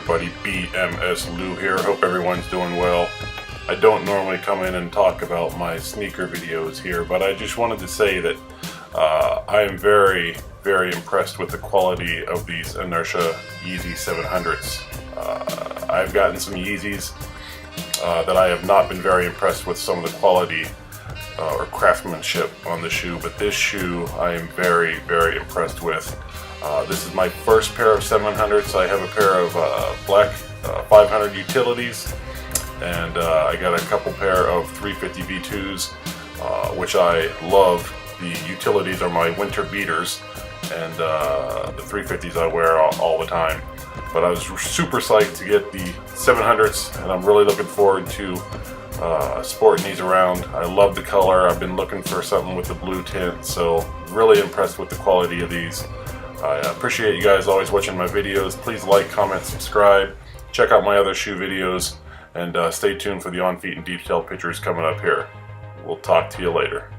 everybody, BMS Lou here. Hope everyone's doing well. I don't normally come in and talk about my sneaker videos here, but I just wanted to say that I am very, very impressed with the quality of these Inertia Yeezy 700s. I've gotten some Yeezys that I have not been very impressed with some of the quality or craftsmanship on the shoe, but this shoe I am very, very impressed with. This is my first pair of 700s. I have a pair of black 500 utilities, and I got a couple pair of 350 V2s, which I love. The utilities are my winter beaters, and the 350s I wear all the time. But I was super psyched to get the 700s, and I'm really looking forward to sporting these around. I love the color. I've been looking for something with the blue tint, so really impressed with the quality of these. I appreciate you guys always watching my videos. Please like, comment, subscribe. Check out my other shoe videos, and stay tuned for the on-feet and detail pictures coming up here. We'll talk to you later.